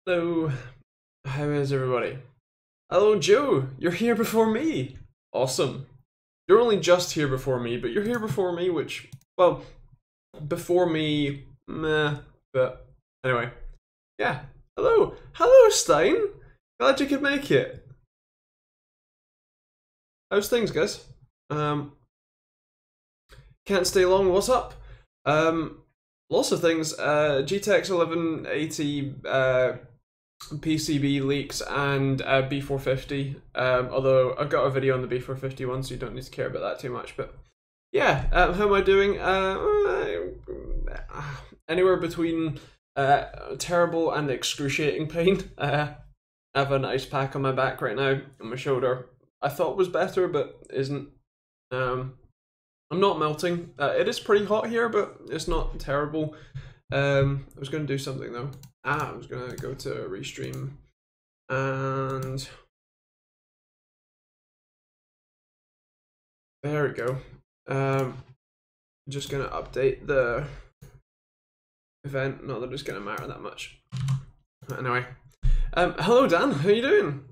Hello, how is everybody? Hello, Joe, you're here before me. Awesome. You're only just here before me, but you're here before me, which, well, before me, meh, but anyway. Yeah, hello. Hello, Stein. Glad you could make it. How's things, guys? Um, can't stay long, what's up? Lots of things. GTX 1180, PCB leaks and B450. Although I've got a video on the B450 one, so you don't need to care about that too much. But yeah, how am I doing? Anywhere between terrible and excruciating pain. I have an ice pack on my back right now, on my shoulder. I thought was better, but isn't. I'm not melting. It is pretty hot here, but it's not terrible. I was going to do something though. I was going to go to restream and there we go. Just going to update the event. Not that it's going to matter that much. Anyway, hello Dan, how you doing?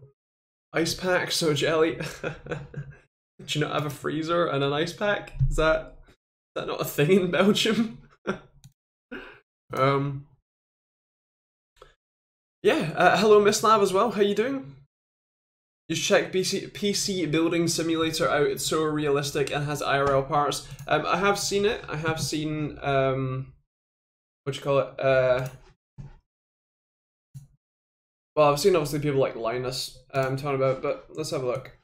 Ice pack, so jelly. Do you not have a freezer and an ice pack? Is that not a thing in Belgium? Yeah, hello Miss Lab as well, how you doing? You should check PC Building Simulator out, it's so realistic and has IRL parts. I have seen it, I have seen, what you call it, well I've seen obviously people like Linus talking about it, but let's have a look.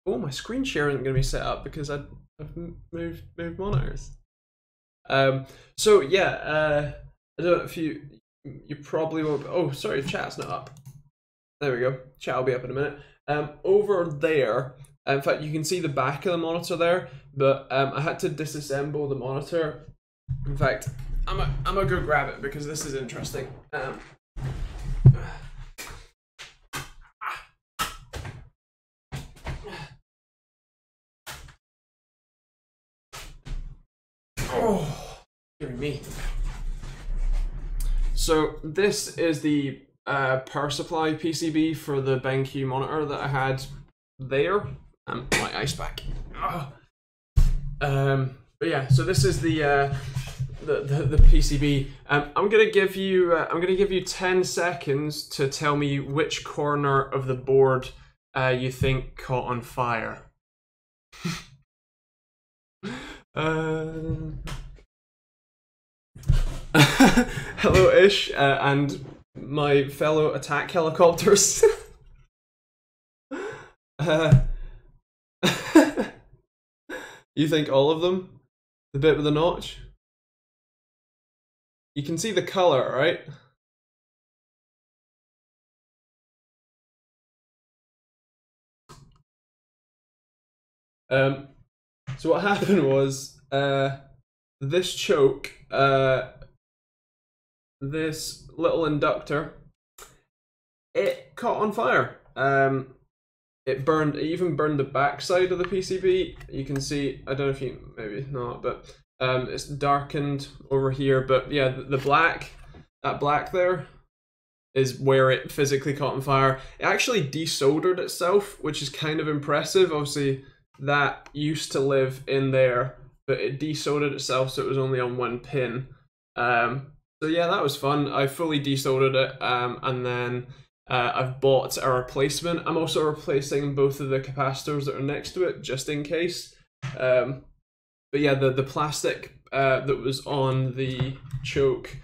Oh, my screen share isn't going to be set up because I've moved monitors. So yeah, I don't know if you probably won't. Oh, sorry, chat's not up. There we go. Chat will be up in a minute. Over there, in fact, you can see the back of the monitor there, but I had to disassemble the monitor. In fact, I'm gonna go grab it because this is interesting. Oh, dear me. So this is the power supply PCB for the BenQ monitor that I had there. My ice pack. But yeah, so this is the PCB. I'm gonna give you 10 seconds to tell me which corner of the board you think caught on fire. Hello Ish and my fellow attack helicopters. You think all of them? The bit with the notch? You can see the color, right? So what happened was this choke, this little inductor, it caught on fire. It burned. It even burned the back side of the PCB. You can see. I don't know if you maybe not, but it's darkened over here. But yeah, the black, that black there, is where it physically caught on fire. It actually desoldered itself, which is kind of impressive. Obviously, that used to live in there, but it desoldered itself, so it was only on one pin. So yeah, that was fun. I fully desoldered it, and then I've bought a replacement. I'm also replacing both of the capacitors that are next to it, just in case. But yeah, the plastic that was on the choke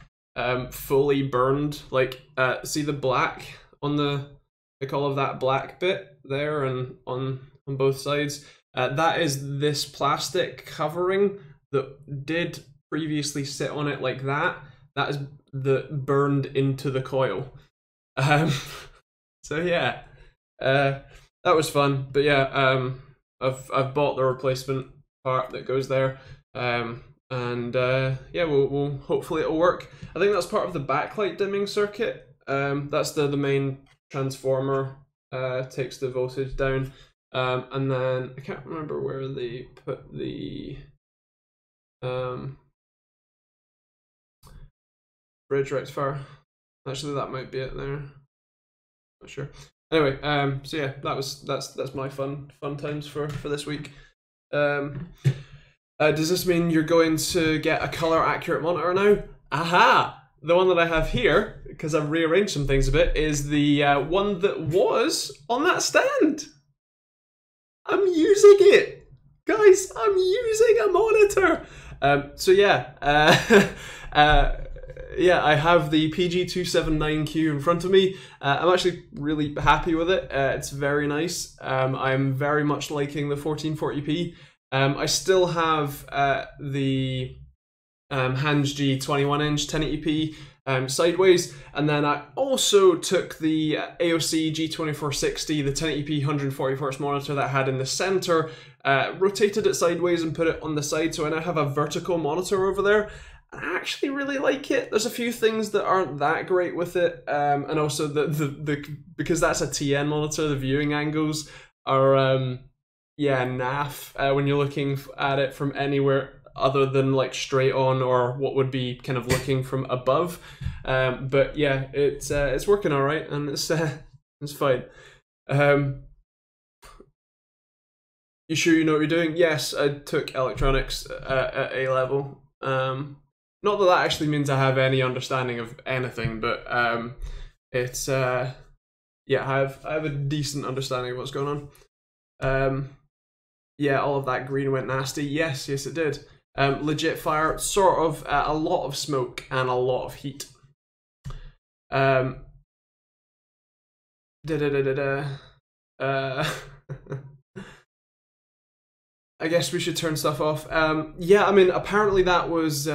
fully burned. Like, see the black on the, like all of that black bit there and on both sides? That is this plastic covering that did previously sit on it like that. That is the burned into the coil. So yeah, that was fun. But yeah, I've bought the replacement part that goes there. And yeah, we'll hopefully it'll work. I think that's part of the backlight dimming circuit. That's the main transformer. Takes the voltage down. And then I can't remember where they put the bridge rectifier. Actually, that might be it there. Not sure. Anyway, so yeah, that's my fun times for this week. Does this mean you're going to get a color accurate monitor now? Aha! The one that I have here, because I've rearranged some things a bit, is the one that was on that stand. I'm using it, guys. I'm using a monitor. So yeah, yeah, I have the PG279Q in front of me. I'm actually really happy with it. It's very nice. I'm very much liking the 1440p. I still have the HANS-G 21-inch 1080p sideways, and then I also took the AOC G2460, the 1080p 144Hz monitor that I had in the center, rotated it sideways and put it on the side, so I now have a vertical monitor over there. I actually really like it. There's a few things that aren't that great with it, and also because that's a TN monitor, the viewing angles are yeah, naff when you're looking at it from anywhere other than like straight on or what would be kind of looking from above. But yeah, it's working all right, and it's fine. You sure you know what you're doing? Yes, I took electronics at A level. Not that that actually means I have any understanding of anything, but it's yeah, I have a decent understanding of what's going on. Yeah, all of that green went nasty. Yes, it did. Legit fire, sort of a lot of smoke and a lot of heat. I guess we should turn stuff off. Yeah, I mean, apparently that was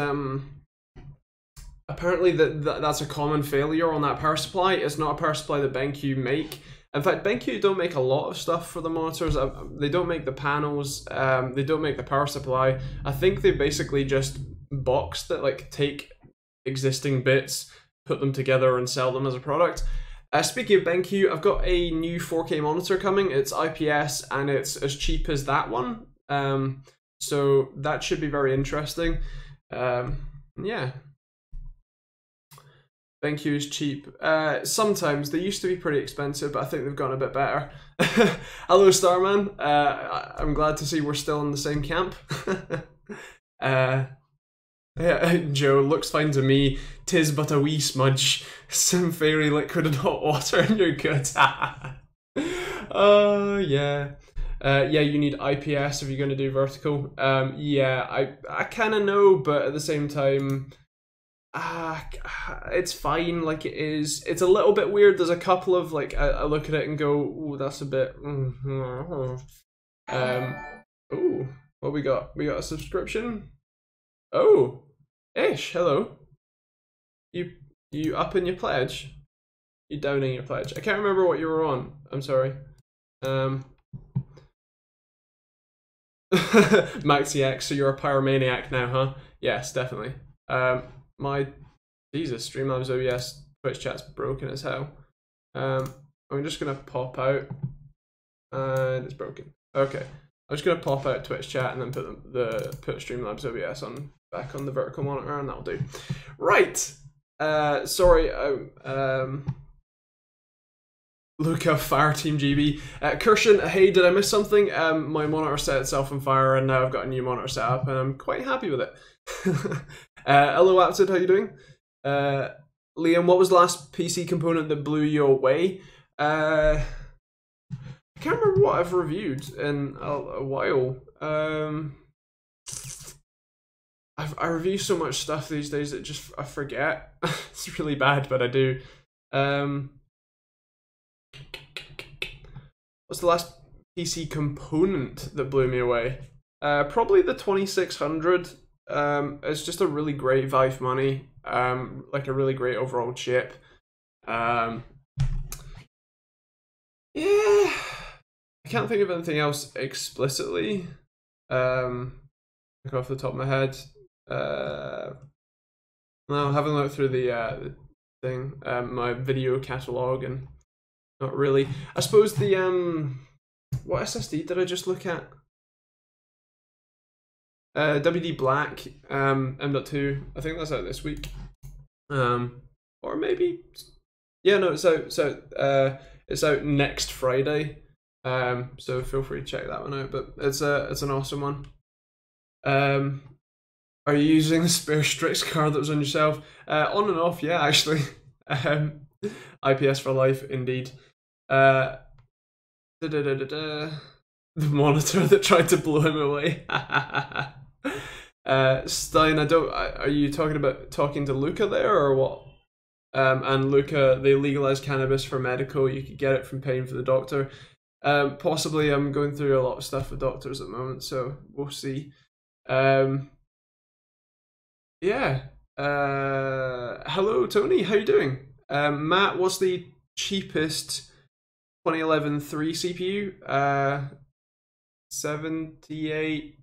apparently that's a common failure on that power supply. It's not a power supply that BenQ make. In fact, BenQ don't make a lot of stuff for the monitors. They don't make the panels. They don't make the power supply. I think they basically just box that, like, take existing bits, put them together, and sell them as a product. Speaking of BenQ, I've got a new 4K monitor coming. It's IPS and it's as cheap as that one. So that should be very interesting. Yeah. BenQ is cheap. Sometimes. They used to be pretty expensive, but I think they've gotten a bit better. Hello, Starman. I'm glad to see we're still in the same camp. Yeah, Joe, looks fine to me. 'Tis but a wee smudge. Some fairy liquid and hot water and you're good. Oh, yeah. Yeah, you need IPS if you're going to do vertical. Yeah, I kind of know, but at the same time... it's fine like it is. It's a little bit weird. There's a couple of, like, I look at it and go, ooh, that's a bit... Ooh, what we got? We got a subscription? Oh, Ish, hello. You upping your pledge? You downing your pledge? I can't remember what you were on. I'm sorry. MaxiX, so you're a pyromaniac now, huh? Yes, definitely. My Jesus, Streamlabs OBS Twitch chat's broken as hell. I'm just gonna pop out, and it's broken. Okay, I'm just gonna pop out Twitch chat and then put Streamlabs OBS on back on the vertical monitor, and that'll do. Right. Sorry. Luca, fire TechteamGB. Kirshen, hey, did I miss something? My monitor set itself on fire, and now I've got a new monitor set up, and I'm quite happy with it. Hello, Apsid, how you doing? Liam, what was the last PC component that blew you away? I can't remember what I've reviewed in a while. I review so much stuff these days that just I forget. It's really bad, but I do. What's the last PC component that blew me away? Probably the 2600. It's just a really great value for money. Like a really great overall chip. Yeah, I can't think of anything else explicitly. Like off the top of my head. No, having looked through the thing, my video catalog, and not really. I suppose the what SSD did I just look at? WD Black M.2. I think that's out this week. Or maybe, yeah, no, it's out next Friday. So feel free to check that one out. But it's an awesome one. Are you using the spare Strix card that was on your shelf? On and off, yeah, actually. IPS for life, indeed. The monitor that tried to blow him away. Stein, are you talking to Luca there or what? And Luca, they legalized cannabis for medical. You could get it from paying for the doctor. Possibly, I'm going through a lot of stuff with doctors at the moment, so we'll see. Yeah. Hello, Tony. How you doing? Matt, what's the cheapest 2011 3 CPU? 78.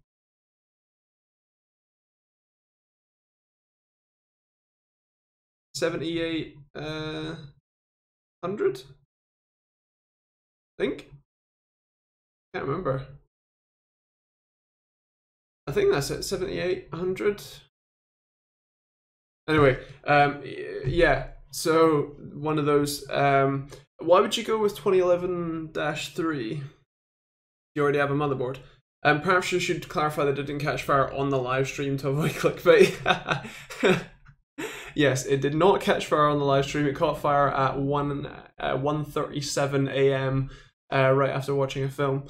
$7,800? I think. Can't remember. I think that's it. 7,800. Anyway, yeah. So one of those. Why would you go with 2011-3? You already have a motherboard. Perhaps you should clarify that it didn't catch fire on the live stream to avoid clickbait. Yes, it did not catch fire on the live stream. It caught fire at 1:37 a.m. Right after watching a film.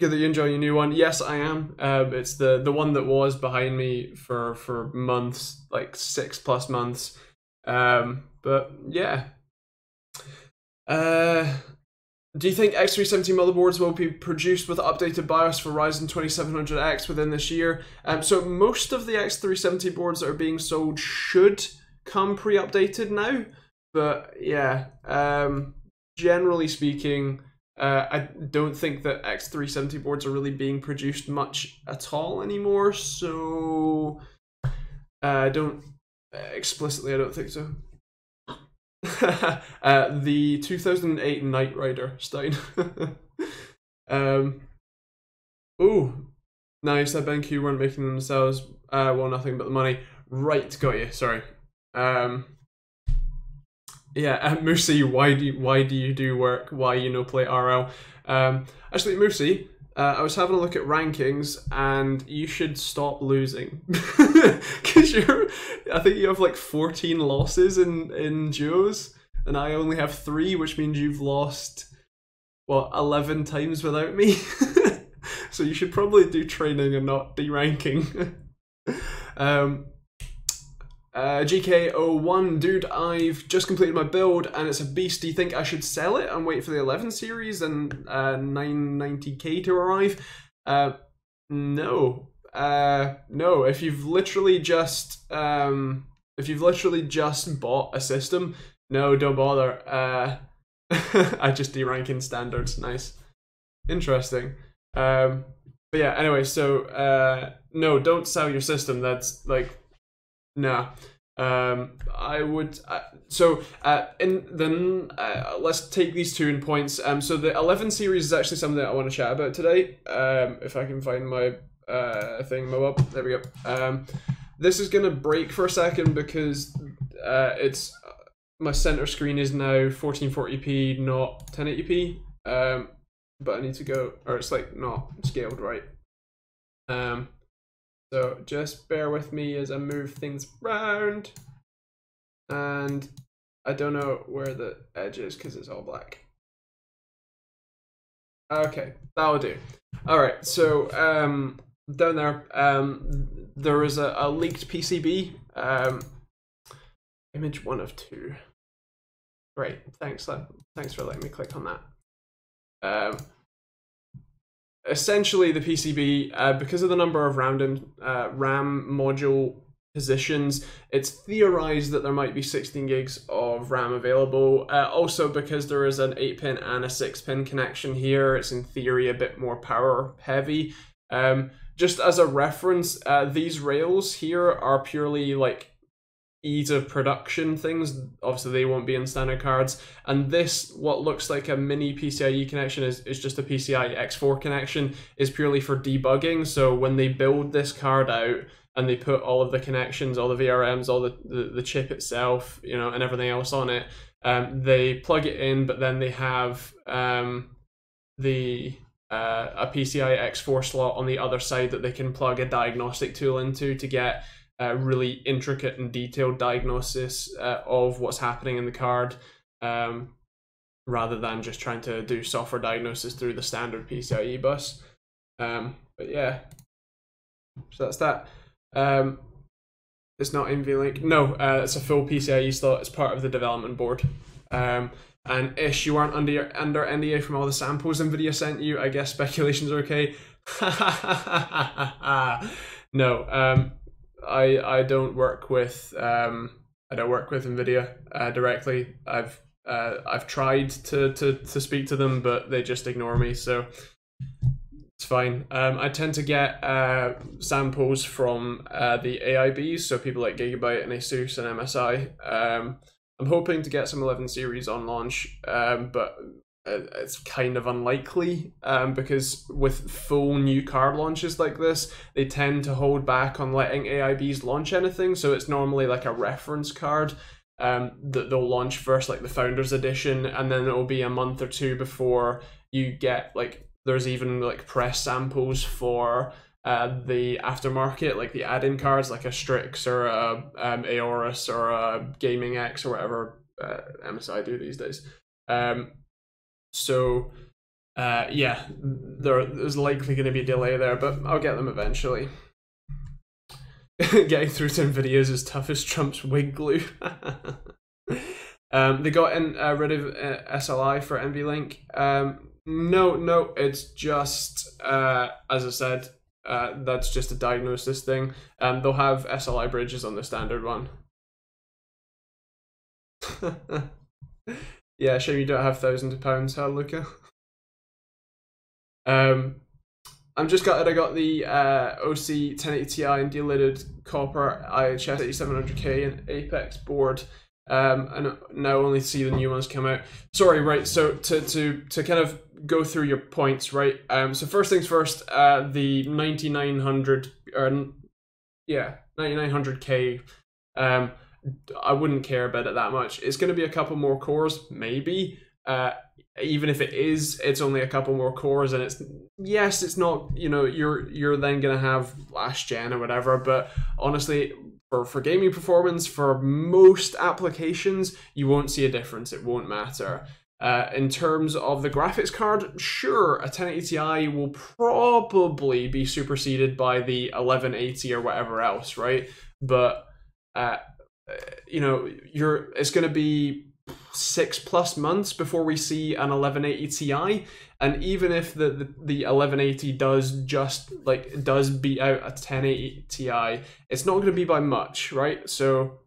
Good that you enjoy your new one. Yes, I am. It's the one that was behind me for months, like 6+ months. But yeah. Do you think X370 motherboards will be produced with updated BIOS for Ryzen 2700X within this year? So most of the X370 boards that are being sold should come pre-updated now. But yeah, generally speaking, I don't think that X370 boards are really being produced much at all anymore. So I don't think so. The 2008 Knight Rider, Stein. Ooh, nice. I bet you weren't making them themselves. Well, nothing but the money. Right, got you. Sorry. Yeah, Moosey, why do you do work? Why you no play RL? Actually, Moosey, I was having a look at rankings, and you should stop losing because I think you have like 14 losses in duos, and I only have 3, which means you've lost what 11 times without me. So you should probably do training and not deranking. GK01, dude, I've just completed my build and it's a beast. Do you think I should sell it and wait for the 11 series and 990k to arrive? No. No, if you've literally just bought a system, no, don't bother. I just derank in standards. Nice. Interesting. But yeah, anyway, so no, don't sell your system. That's like, nah. I would. Let's take these two in points. So the 11 series is actually something that I want to chat about today. If I can find my thing, there we go. This is gonna break for a second because it's my center screen is now 1440p, not 1080p. But I need to go, or it's like not scaled right. So just bear with me as I move things around. And I don't know where the edge is because it's all black. Okay, that'll do. All right, so down there, there is a leaked PCB. Image 1 of 2. Great, thanks for letting me click on that. Essentially, the PCB, because of the number of RAM module positions, it's theorized that there might be 16 gigs of RAM available. Also, because there is an 8-pin and a 6-pin connection here, it's in theory a bit more power heavy. Just as a reference, these rails here are purely like ease of production things. Obviously they won't be in standard cards, and this, what looks like a mini PCIe connection, is just a PCI X4 connection, is purely for debugging. So when they build this card out and they put all of the connections, all the VRMs, all the chip itself, you know, and everything else on it. They plug it in, but then they have a PCI X4 slot on the other side that they can plug a diagnostic tool into to get really intricate and detailed diagnosis of what's happening in the card, rather than just trying to do software diagnosis through the standard PCIe bus. But yeah, so that's that. It's not NVLink. No, it's a full PCIe slot. It's part of the development board. And Ish, you aren't under NDA from all the samples NVIDIA sent you. I guess speculations are okay. No, I don't work with NVIDIA directly. I've tried to speak to them, but they just ignore me. So it's fine. I tend to get samples from the AIBs, so people like Gigabyte and Asus and MSI. I'm hoping to get some 11 series on launch, but it's kind of unlikely because with full new card launches like this, they tend to hold back on letting AIBs launch anything. So it's normally like a reference card that they'll launch first, like the Founders Edition, and then it'll be a month or two before you get like, there's even like press samples for the aftermarket, like the add-in cards, like a Strix or a Aorus or a Gaming X or whatever MSI do these days. So yeah, there's likely going to be a delay there, but I'll get them eventually. Getting through to NVIDIA is as tough as Trump's wig glue. They got rid of SLI for NVLink. No, it's just, as I said, that's just a diagnosis thing. They'll have SLI bridges on the standard one. Yeah, shame you don't have thousands of pounds, huh, Luca? I'm just gutted I got the OC 1080 Ti and de-lidded copper IHS 8700K and Apex board. And now only see the new ones come out. Sorry, right, so to kind of go through your points, right? So first things first, the 9900, or yeah, 9900K, I wouldn't care about it that much. It's going to be a couple more cores, maybe. Even if it is, it's only a couple more cores, and it's, yes, it's not, you know, you're then going to have last gen or whatever, but honestly, for gaming performance, for most applications, you won't see a difference. It won't matter. In terms of the graphics card, sure, a 1080 Ti will probably be superseded by the 1180 or whatever else, right? But you know, it's going to be 6+ months before we see an 1180 Ti, and even if the 1180 does beat out a 1080 Ti, it's not going to be by much, right? So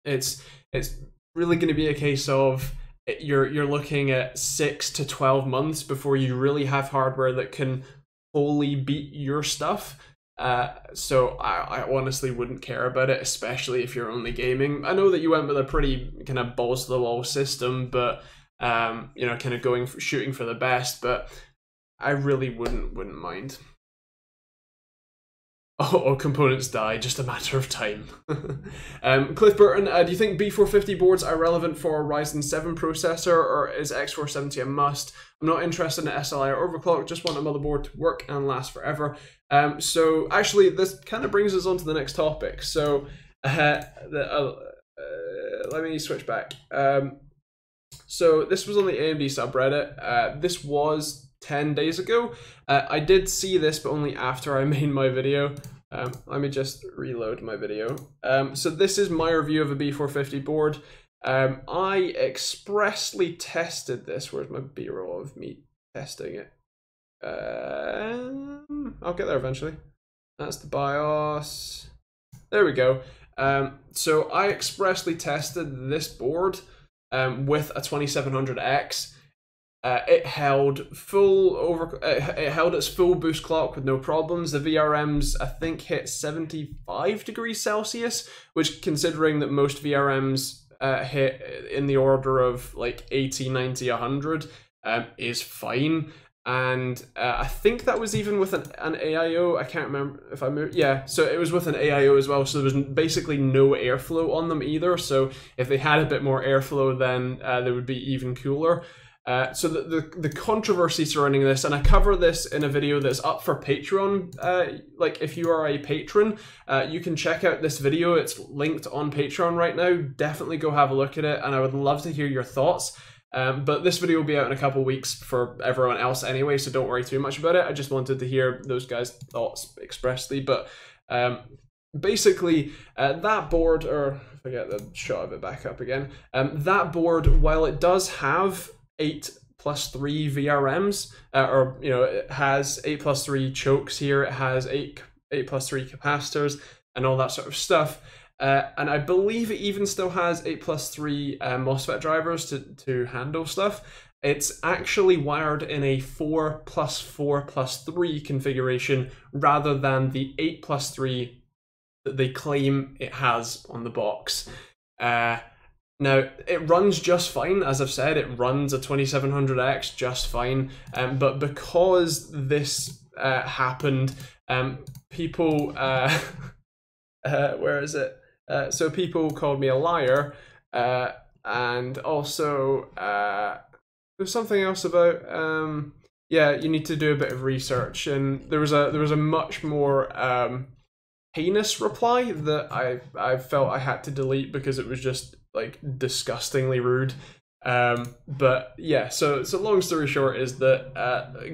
it's really going to be a case of you're looking at 6 to 12 months before you really have hardware that can wholly beat your stuff. So I honestly wouldn't care about it, especially if you're only gaming. I know that you went with a pretty kind of balls to the wall system, but you know, kind of shooting for the best, but I really wouldn't mind. Oh, components die, just a matter of time. Cliff Burton, do you think B450 boards are relevant for a Ryzen 7 processor, or is X470 a must? I'm not interested in SLI or overclock, just want a motherboard to work and last forever. So actually, this kind of brings us on to the next topic. So let me switch back. So this was on the AMD subreddit. This was 10 days ago. I did see this, but only after I made my video. Let me just reload my video. So this is my review of a B450 board. I expressly tested this. Where's my B-roll of me testing it? I'll get there eventually. That's the BIOS. There we go. So I expressly tested this board with a 2700X. It held its full boost clock with no problems. The VRMs, I think, hit 75 degrees Celsius, which, considering that most VRMs hit in the order of like 80, 90, 100, is fine. and I think that was even with an AIO. I can't remember if I moved. Yeah, so it was with an AIO as well, so there was basically no airflow on them either, so if they had a bit more airflow, then they would be even cooler. So the controversy surrounding this, and I cover this in a video that's up for Patreon. Like, if you are a patron, you can check out this video. It's linked on Patreon right now. Definitely go have a look at it, and I would love to hear your thoughts. But this video will be out in a couple of weeks for everyone else anyway, so don't worry too much about it. I just wanted to hear those guys' thoughts expressly. But basically, that board, or if I get the shot of it back up again, that board, while it does have 8+3 VRMs, or it has 8+3 chokes here, it has 8+3 capacitors and all that sort of stuff. And I believe it even still has 8+3 MOSFET drivers to handle stuff. It's actually wired in a 4+4+3 configuration rather than the 8+3 that they claim it has on the box. Now, it runs just fine. As I've said, it runs a 2700X just fine. But because this happened, people... where is it? So people called me a liar, and also there's something else about yeah, you need to do a bit of research, and there was a much more heinous reply that I felt I had to delete because it was just like disgustingly rude. But yeah, so long story short is that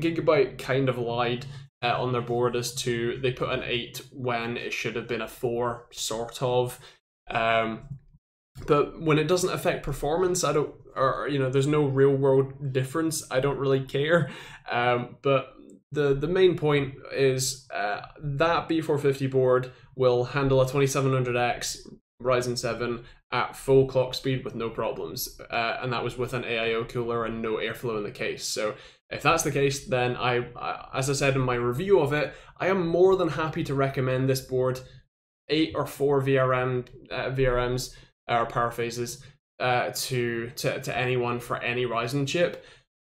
Gigabyte kind of lied on their board as to they put an 8 when it should have been a 4, sort of. But when it doesn't affect performance, I don't, or there's no real world difference, I don't really care. But the main point is that B450 board will handle a 2700X Ryzen 7 at full clock speed with no problems, and that was with an AIO cooler and no airflow in the case. So if that's the case, then as I said in my review of it, I am more than happy to recommend this board 8 or 4 VRMs or power phases to anyone for any Ryzen chip.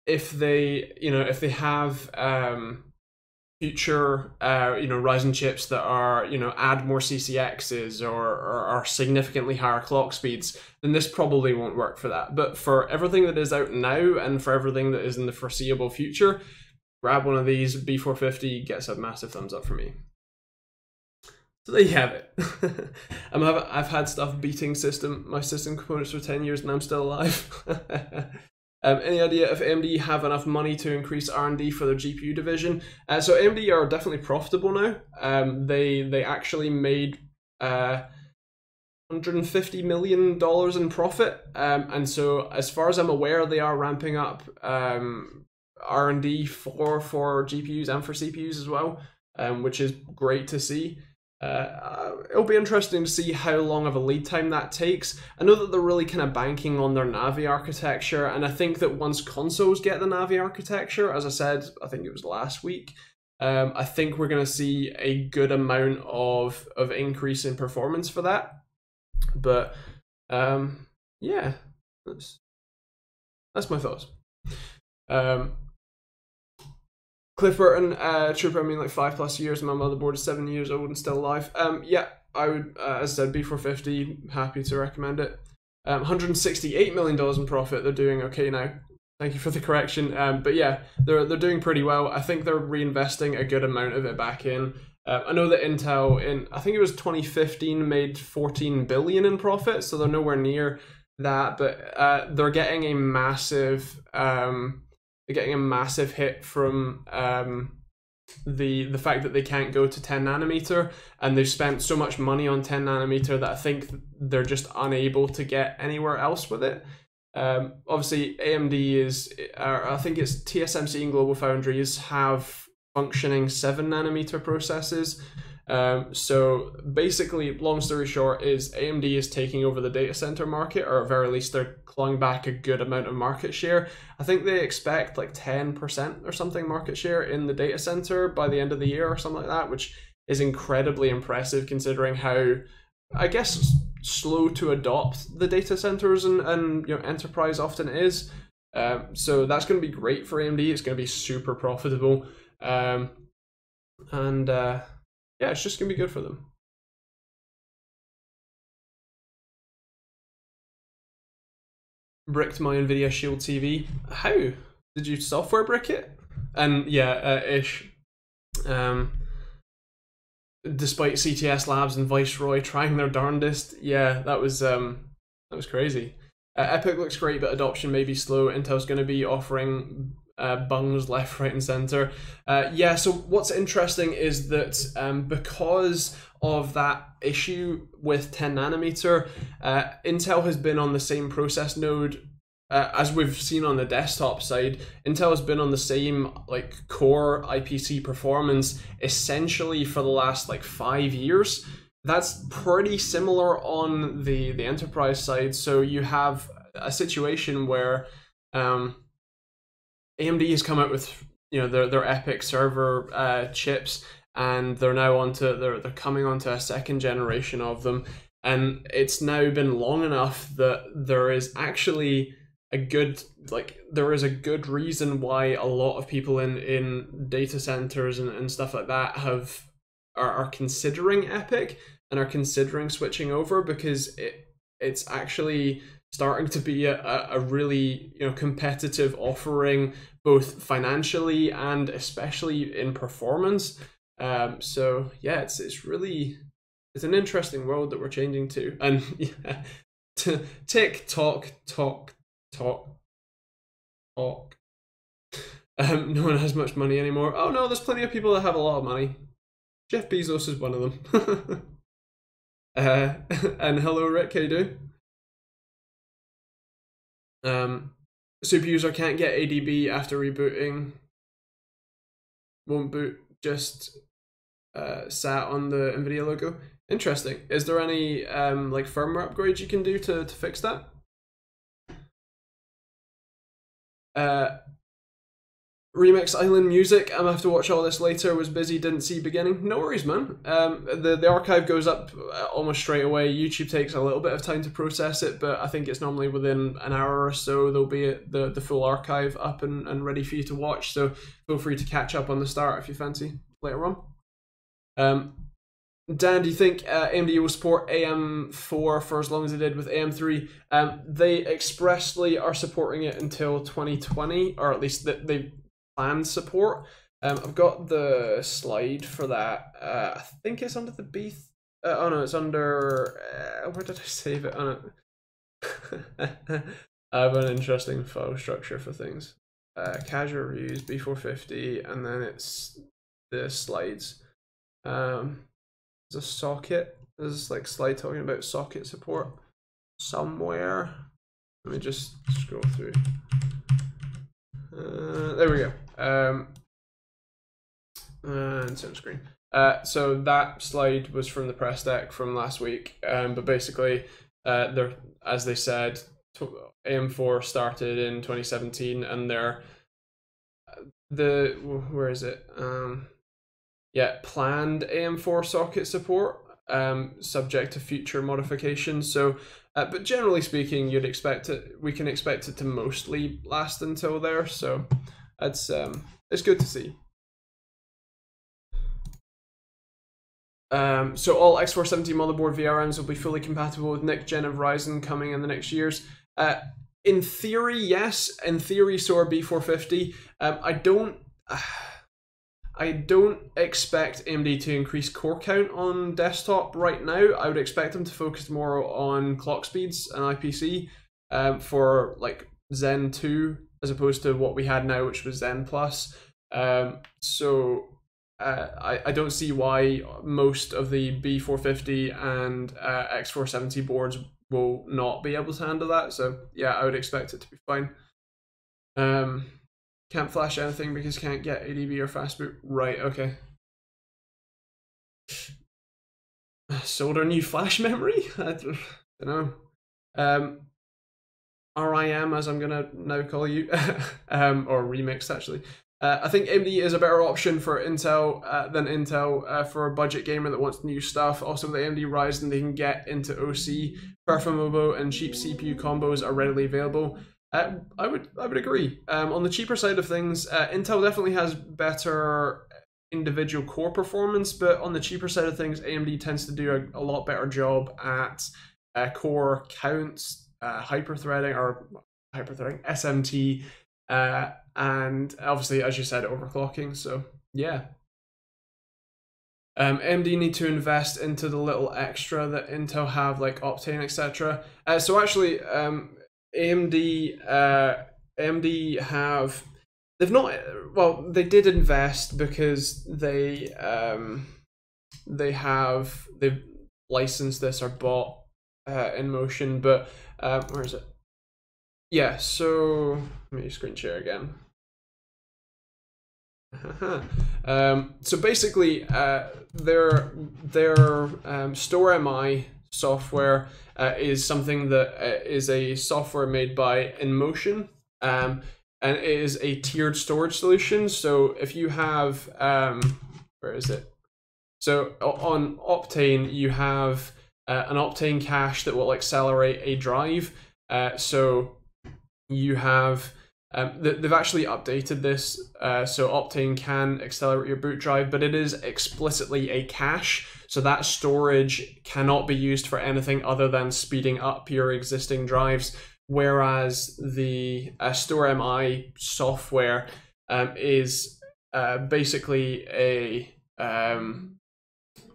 If they have future Ryzen chips that are add more CCXs or are significantly higher clock speeds, then this probably won't work for that. But for everything that is out now and for everything that is in the foreseeable future, grab one of these. B450 gets a massive thumbs up for me. So there you have it. I've had stuff beating my system components for 10 years and I'm still alive. Any idea if AMD have enough money to increase R&D for their GPU division? So AMD are definitely profitable now. They actually made $150 million in profit. And so as far as I'm aware, they are ramping up R&D for GPUs and for CPUs as well, which is great to see. It'll be interesting to see how long of a lead time that takes. I know that they're really kind of banking on their Navi architecture, and I think that once consoles get the Navi architecture, as I said, I think it was last week, I think we're going to see a good amount of increase in performance for that. But yeah, that's my thoughts. Cliff Burton, Trooper, I mean like 5+ years, my motherboard is 7 years old and still alive. Yeah, I would, as I said, B450, happy to recommend it. $168 million in profit, they're doing okay now. Thank you for the correction. But yeah, they're doing pretty well. I think they're reinvesting a good amount of it back in. I know that Intel in, I think it was 2015, made $14 billion in profit, so they're nowhere near that, but they're getting a massive hit from the fact that they can't go to 10 nanometer, and they've spent so much money on 10 nanometer that I think they're just unable to get anywhere else with it. Obviously, AMD is, I think it's TSMC and GlobalFoundries have functioning 7 nanometer processes. So basically, long story short, is AMD is taking over the data center market, or at very least they're clawing back a good amount of market share. I think they expect like 10% or something market share in the data center by the end of the year or something like that, which is incredibly impressive considering how, I guess, slow to adopt the data centers and enterprise often is. So that's going to be great for AMD. It's going to be super profitable. Yeah, it's just going to be good for them. Bricked my NVIDIA Shield TV. How? Did you software brick it? And yeah, ish. Despite CTS Labs and Viceroy trying their darndest, yeah, that was crazy. Epic looks great, but adoption may be slow. Intel's going to be offering bungs left, right, and center. Yeah, so what's interesting is that because of that issue with 10 nanometer, Intel has been on the same process node as we've seen on the desktop side. Intel has been on the same like core IPC performance essentially for the last like 5 years. That's pretty similar on the enterprise side. So you have a situation where AMD has come out with their Epic server chips, and they're now they're coming onto a second generation of them, and it's now been long enough that there is actually a good reason why a lot of people in data centers and stuff like that are considering Epic and are considering switching over, because it's actually starting to be a really competitive offering, both financially and especially in performance. So yeah, it's an interesting world that we're changing to. And yeah, TikTok. No one has much money anymore. Oh no, there's plenty of people that have a lot of money. Jeff Bezos is one of them. And hello Rick, how you doing? Super user can't get ADB after rebooting. Won't boot, just sat on the NVIDIA logo. Interesting. Is there any like firmware upgrades you can do to fix that? Remix Island Music, I'm gonna have to watch all this later, was busy, didn't see beginning. No worries, man. The archive goes up almost straight away. YouTube takes a little bit of time to process it, but I think it's normally within an hour or so there'll be the full archive up and ready for you to watch, so feel free to catch up on the start if you fancy later on. Dan, do you think AMD will support AM4 for as long as they did with AM3? They expressly are supporting it until 2020, or at least they planned support. I've got the slide for that. I think it's under the B. Oh no, it's under. Where did I save it? Oh no. I have an interesting file structure for things. Casual reviews, B450, and then it's the slides. There's a socket. There's like slide talking about socket support somewhere. Let me just scroll through. There we go. And same screen. So that slide was from the press deck from last week. But basically, as they said, AM4 started in 2017, and where is it? Yeah, planned AM4 socket support, subject to future modifications. So, but generally speaking, we can expect it to mostly last until there. So, it's good to see. So all X470 motherboard VRMs will be fully compatible with next gen of Ryzen coming in the next years. In theory, yes. In theory, so are B450. I don't expect AMD to increase core count on desktop right now. I would expect them to focus more on clock speeds and IPC for like Zen 2 as opposed to what we had now, which was Zen Plus. So I don't see why most of the B450 and X470 boards will not be able to handle that. So yeah, I would expect it to be fine. Can't flash anything because can't get ADB or fast boot. Right, okay. Solder new flash memory? I don't know. RIM, as I'm gonna now call you, or Remix actually. I think AMD is a better option for Intel than Intel for a budget gamer that wants new stuff. Also, with AMD Ryzen, they can get into OC. Performable and cheap CPU combos are readily available. I would agree. On the cheaper side of things, Intel definitely has better individual core performance, but on the cheaper side of things, AMD tends to do a lot better job at core counts, hyperthreading, SMT, and obviously, as you said, overclocking. So yeah. AMD need to invest into the little extra that Intel have, like Optane, etc. So actually, AMD have, they've not, well, they did invest because they've licensed this or bought InMotion, but where is it? Yeah, so let me screen share again. So basically, their StoreMI software is something that is a software made by InMotion, and it is a tiered storage solution. So if you have, where is it? So on Optane, you have an Optane cache that will accelerate a drive. So you have, they've actually updated this, so Optane can accelerate your boot drive, but it is explicitly a cache, so that storage cannot be used for anything other than speeding up your existing drives, whereas the StoreMI software is basically a,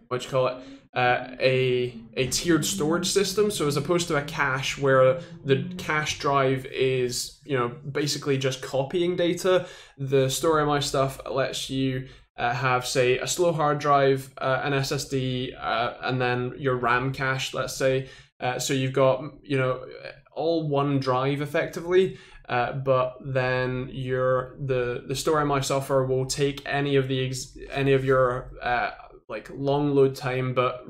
what do you call it? A tiered storage system. So as opposed to a cache where the cache drive is, you know, basically just copying data, the StoreMI stuff lets you have, say, a slow hard drive, an SSD, and then your RAM cache, let's say. So you've got, you know, all one drive effectively. But then the StoreMI software will take any of your like long load time but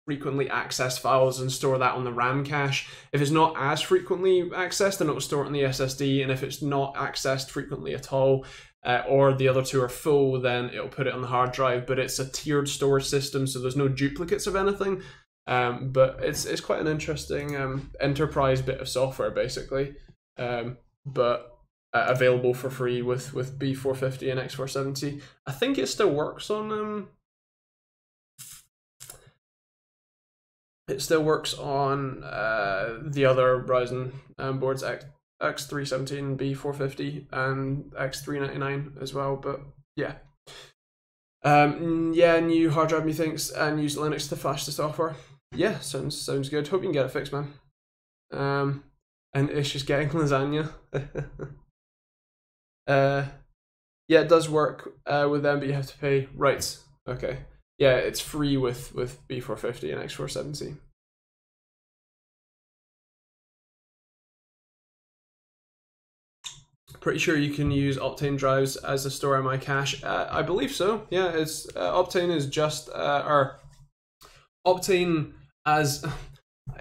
frequently accessed files and store that on the RAM cache. If it's not as frequently accessed, then it will store it on the SSD, and if it's not accessed frequently at all, or the other two are full, then it'll put it on the hard drive. But it's a tiered storage system, so there's no duplicates of anything. But it's quite an interesting enterprise bit of software, basically. But available for free with B450 and X470. I think it still works on the other Ryzen boards, X317, B450, and X399 as well. But yeah, yeah, new hard drive methinks, and use Linux to flash the software. Yeah, sounds good. Hope you can get it fixed, man. And it's just getting lasagna. Yeah, it does work with them, but you have to pay. Right. Okay. Yeah, it's free with B450 and X470. Pretty sure you can use Optane drives as a StoreMI cache. I believe so. Yeah, it's Optane is just or Optane as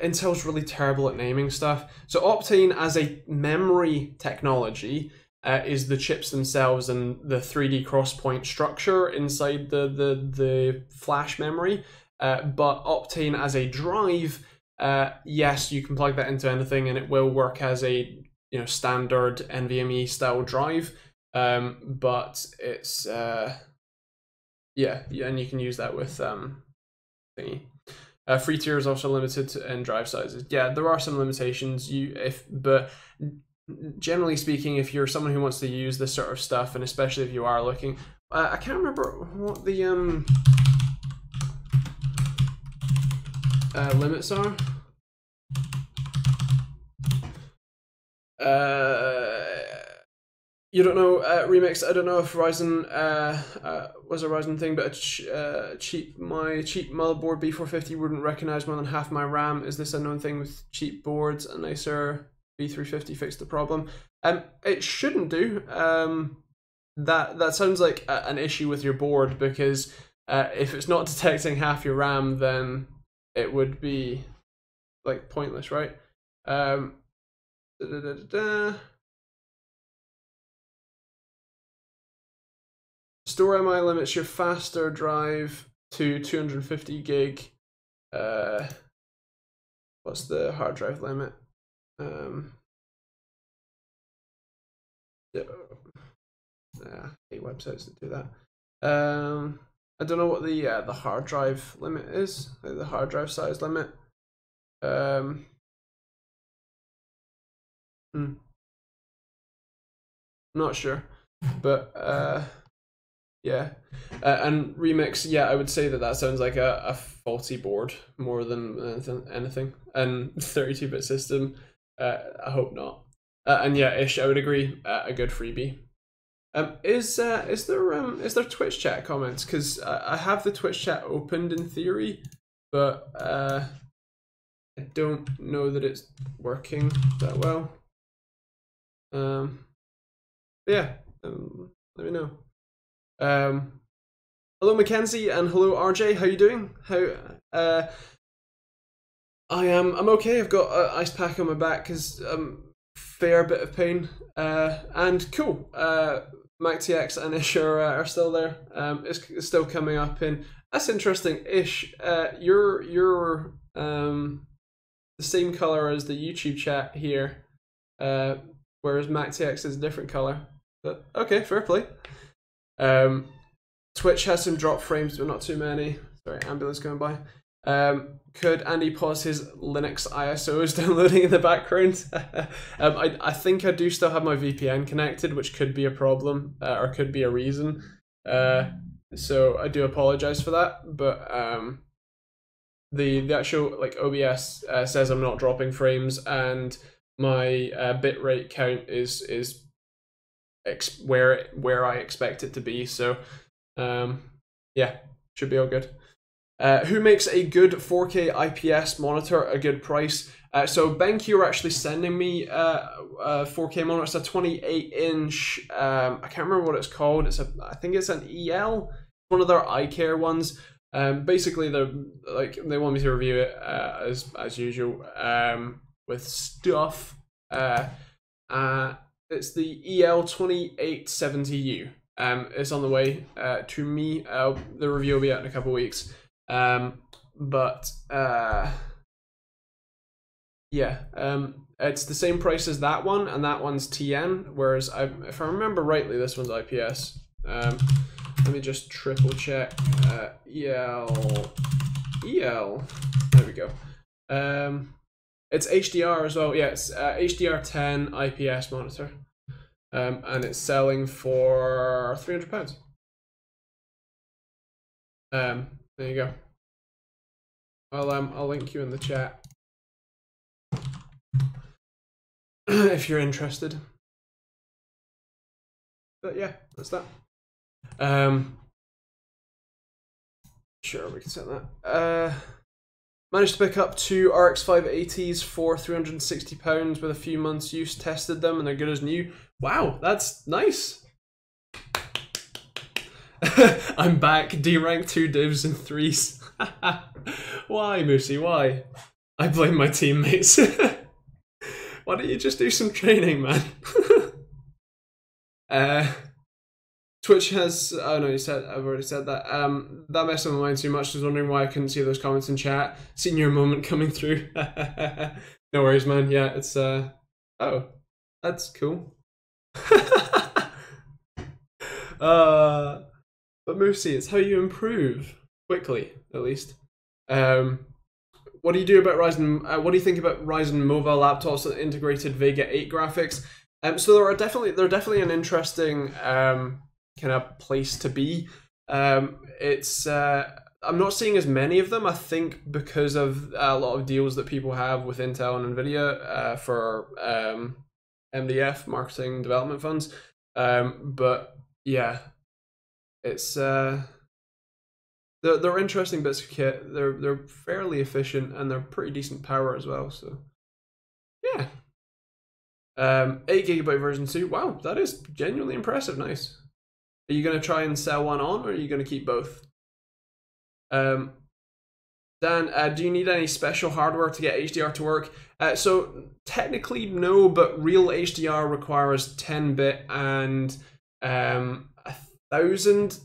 Intel's really terrible at naming stuff. So Optane as a memory technology is the chips themselves and the 3D crosspoint structure inside the flash memory. But Optane as a drive, yes, you can plug that into anything and it will work as a, you know, standard NVMe style drive. But it's yeah, and you can use that with thingy. Free tier is also limited in drive sizes. Yeah, there are some limitations. But generally speaking, if you're someone who wants to use this sort of stuff, and especially if you are looking, I can't remember what the limits are. You don't know, Remix, I don't know if Ryzen was a Ryzen thing, but my cheap motherboard B450 wouldn't recognize more than half my RAM. Is this a known thing with cheap boards? A nicer B350 fixed the problem. It shouldn't do. That sounds like an issue with your board, because if it's not detecting half your RAM, then it would be like pointless, right? StoreMI limits your faster drive to 250 gig. What's the hard drive limit? I hate websites that do that. I don't know what the hard drive limit is, like the hard drive size limit. Not sure, but yeah. And Remix, yeah, I would say that sounds like a faulty board more than anything. And 32-bit system, I hope not. And yeah, Ish, I would agree, a good freebie. Is there Twitch chat comments? Because I have the Twitch chat opened in theory, but I don't know that it's working that well. Yeah, let me know. Hello Mackenzie and hello RJ. How you doing? I'm okay. I've got an ice pack on my back because fair bit of pain. And cool. Mac TX and Ish are still there. It's still coming up in. That's interesting. Ish, you're the same color as the YouTube chat here, whereas Mac TX is a different color. But okay, fair play. Twitch has some drop frames, but not too many. Sorry, ambulance going by. Could Andy pause his Linux ISOs downloading in the background? I think I do still have my VPN connected, which could be a problem, or could be a reason. So I do apologize for that, but the actual like OBS says I'm not dropping frames, and my bitrate count is where I expect it to be. So yeah, should be all good. Who makes a good 4K IPS monitor a good price? So BenQ are actually sending me a 4K monitor. It's a 28-inch. I can't remember what it's called. I think it's an EL, one of their eye care ones. Basically, they want me to review it as usual with stuff. It's the EL2870U. It's on the way to me. The review will be out in a couple of weeks. Yeah, it's the same price as that one, and that one's TN, whereas if I remember rightly, this one's IPS. Let me just triple check. EL, there we go. It's HDR as well. Yeah, it's HDR10 IPS monitor, and it's selling for £300. There you go. I'll link you in the chat if you're interested. But yeah, that's that. Sure, we can set that. Managed to pick up 2 RX 580s for £360 with a few months use. Tested them and they're good as new. Wow, that's nice. I'm back. D rank 2 divs and 3s. Why, Moosey? Why? I blame my teammates. Why don't you just do some training, man? Twitch has. Oh no, I've already said that. That messed up my mind too much. I was wondering why I couldn't see those comments in chat. Senior moment coming through. No worries, man. Yeah, it's. Oh, that's cool. But Moosey, it's how you improve quickly, at least. What do you do about Ryzen? What do you think about Ryzen mobile laptops with integrated Vega 8 graphics? So they're definitely an interesting kind of place to be. It's I'm not seeing as many of them. I think because of a lot of deals that people have with Intel and NVIDIA for MDF, marketing development funds. But yeah, it's they're interesting bits of kit. They're fairly efficient and they're pretty decent power as well. So yeah. 8GB version 2. Wow, that is genuinely impressive. Nice. Are you going to try and sell one on, or are you going to keep both? Dan, do you need any special hardware to get HDR to work? So technically no, but real HDR requires 10-bit and 1000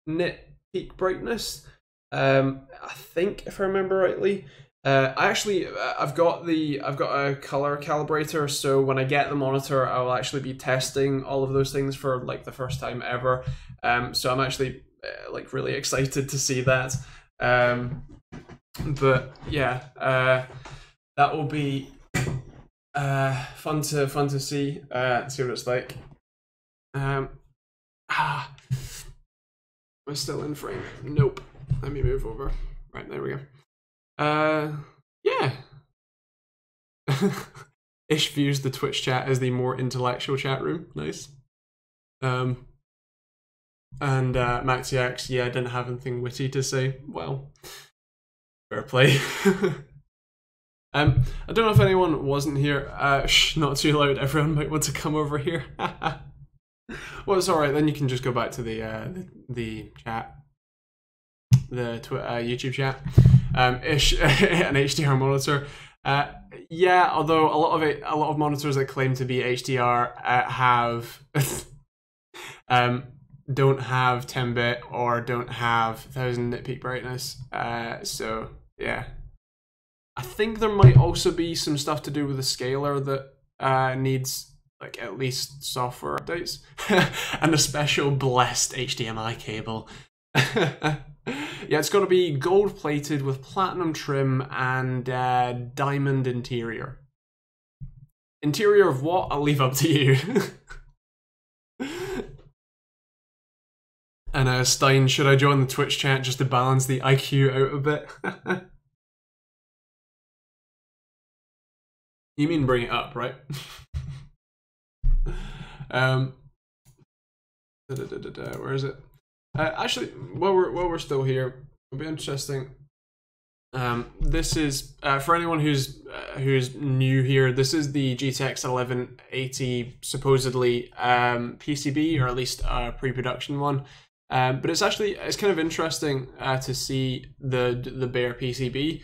nit peak brightness. I think, if I remember rightly. I've got a color calibrator, so when I get the monitor, I will actually be testing all of those things for like the first time ever. So I'm actually like really excited to see that. But yeah, that will be fun to see what it's like. Am I still in frame? Nope. Let me move over. Right, there we go. Yeah. Ish views the Twitch chat as the more intellectual chat room. Nice. And MaxiX, yeah, I didn't have anything witty to say. Well, fair play. I don't know if anyone wasn't here. Shh, not too loud. Everyone might want to come over here. Well, it's alright, then you can just go back to the chat. The YouTube chat. Ish, an HDR monitor. Yeah, although a lot of monitors that claim to be HDR have don't have 10-bit or don't have 1000 nit peak brightness. So yeah, I think there might also be some stuff to do with the scaler that needs like at least software updates and a special blessed HDMI cable. Yeah, it's got to be gold plated with platinum trim and diamond interior. Interior of what? I'll leave up to you. And Stein, should I join the Twitch chat just to balance the IQ out a bit? You mean bring it up, right? Where is it? Actually, while we're still here, it'll be interesting. This is for anyone who's new here. This is the GTX 1180 supposedly PCB, or at least a pre-production one. But it's kind of interesting to see the bare PCB,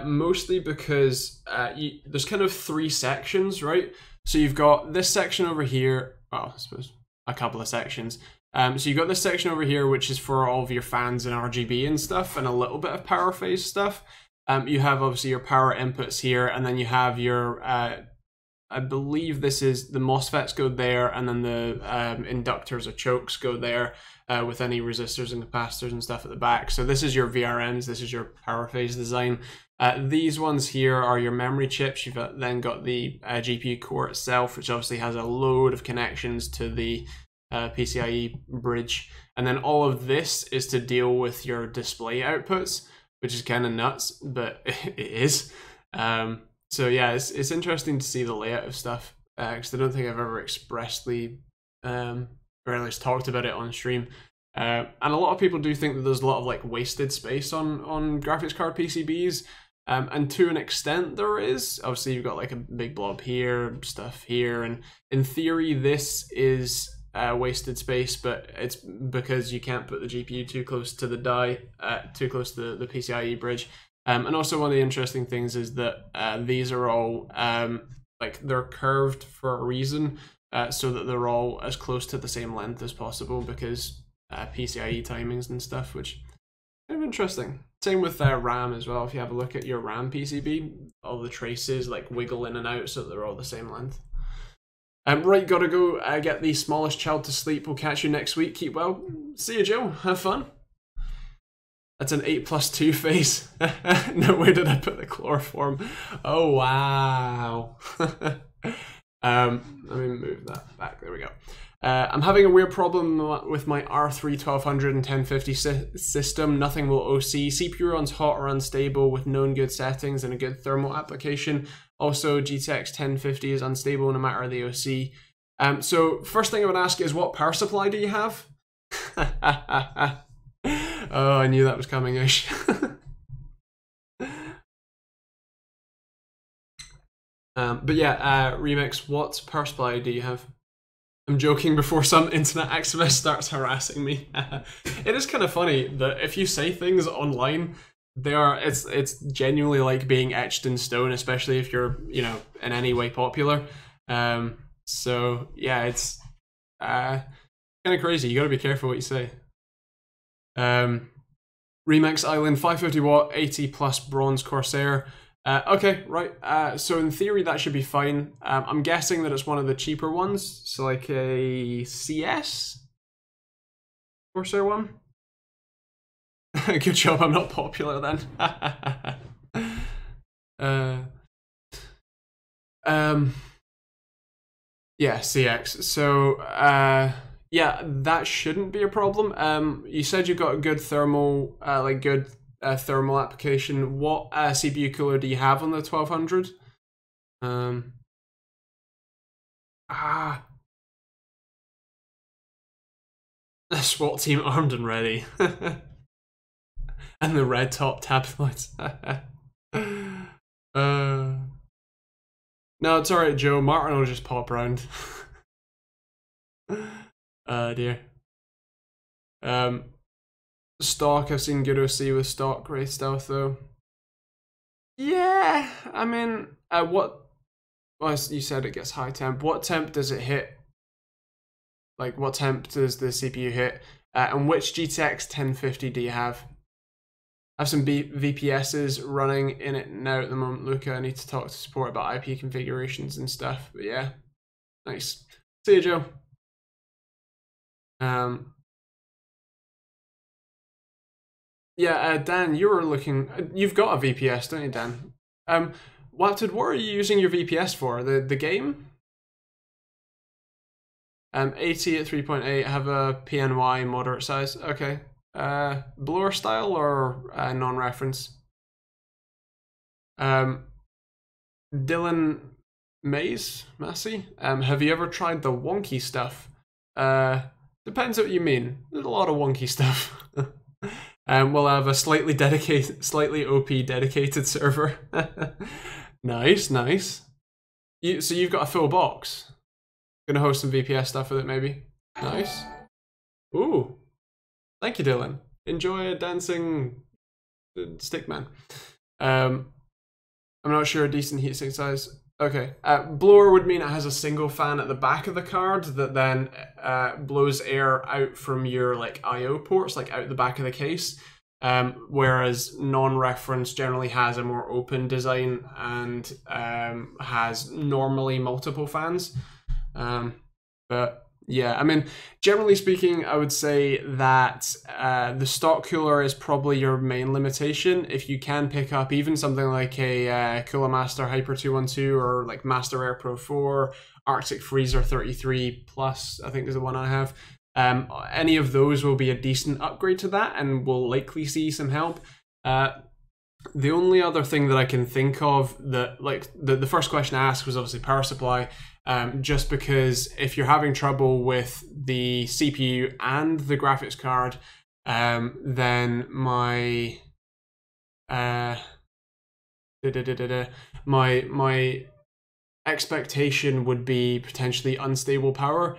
mostly because there's kind of three sections, right? So you've got this section over here. Well, I suppose a couple of sections. So you've got this section over here, which is for all of your fans and RGB and stuff, and a little bit of power phase stuff. You have obviously your power inputs here, and then you have your, I believe this is the MOSFETs go there, and then the inductors or chokes go there with any resistors and capacitors and stuff at the back. So this is your VRMs, this is your power phase design. These ones here are your memory chips. You've then got the GPU core itself, which obviously has a load of connections to the PCIe bridge, and then all of this is to deal with your display outputs, which is kind of nuts, but it is. So yeah, it's interesting to see the layout of stuff, because I don't think I've ever expressly or at least talked about it on stream. And a lot of people do think that there's a lot of like wasted space on graphics card PCBs, and to an extent there is. Obviously you've got like a big blob here, stuff here, and in theory this is wasted space, but it's because you can't put the GPU too close to the die, too close to the PCIe bridge. And also one of the interesting things is that these are all like they're curved for a reason, so that they're all as close to the same length as possible, because PCIe timings and stuff, which is kind of interesting. Same with RAM as well. If you have a look at your RAM PCB, all the traces like wiggle in and out so that they're all the same length. Right, gotta go get the smallest child to sleep. We'll catch you next week. Keep well. See you, Joe. Have fun. That's an 8+2 face. No, where did I put the chloroform? Oh, wow. Let me move that back. There we go. I'm having a weird problem with my R3 1200 and 1050 system. Nothing will OC. CPU runs hot or unstable with known good settings and a good thermal application. Also, GTX 1050 is unstable no matter the OC. So first thing I would ask is, what power supply do you have? Oh, I knew that was coming, Ish. But yeah, Remix, what power supply do you have? I'm joking before some internet activist starts harassing me. It is kind of funny that if you say things online, it's genuinely like being etched in stone, especially if you're, you know, in any way popular. So yeah, it's kind of crazy. You got to be careful what you say. Remix Island 550 watt 80 plus bronze Corsair. Okay, right. So in theory, that should be fine. I'm guessing that it's one of the cheaper ones, so like a CS Corsair one. Good job, I'm not popular then. Yeah, CX. So, yeah, that shouldn't be a problem. You said you got a good thermal, thermal application. What CPU cooler do you have on the 1200? Ah, the SWAT team armed and ready. And the red top tablets. No, it's alright, Joe. Martin will just pop around. Dear. Stock, I've seen good OC with stock grey stealth though. Yeah, I mean, well, you said it gets high temp. What temp does it hit? Like, what temp does the CPU hit? And which GTX 1050 do you have? I have some VPSs running in it now at the moment, Luca. I need to talk to support about IP configurations and stuff. But yeah, nice. See you, Joe. Yeah, Dan, you were looking. You've got a VPS, don't you, Dan? What are you using your VPS for? The game? 80 at 3.8. Have a PNY moderate size. Okay. Blower style or non-reference? Dylan Massey. Have you ever tried the wonky stuff? Depends what you mean. There's a lot of wonky stuff. We'll have a slightly OP dedicated server. Nice, nice. So you've got a full box. Gonna host some VPS stuff with it, maybe. Nice. Ooh. Thank you, Dylan. Enjoy a dancing stickman. I'm not sure a decent heatsink size. Okay. Blower would mean it has a single fan at the back of the card that then blows air out from your like I/O ports, like out the back of the case. Whereas non-reference generally has a more open design and has normally multiple fans. But yeah, I mean, generally speaking, I would say that the stock cooler is probably your main limitation. If you can pick up even something like a Cooler Master Hyper 212 or like Master Air Pro 4, Arctic Freezer 33 Plus, I think is the one I have. Any of those will be a decent upgrade to that and will likely see some help. The only other thing that I can think of that, like, the first question I asked was obviously power supply, just because if you're having trouble with the CPU and the graphics card, then my my expectation would be potentially unstable power.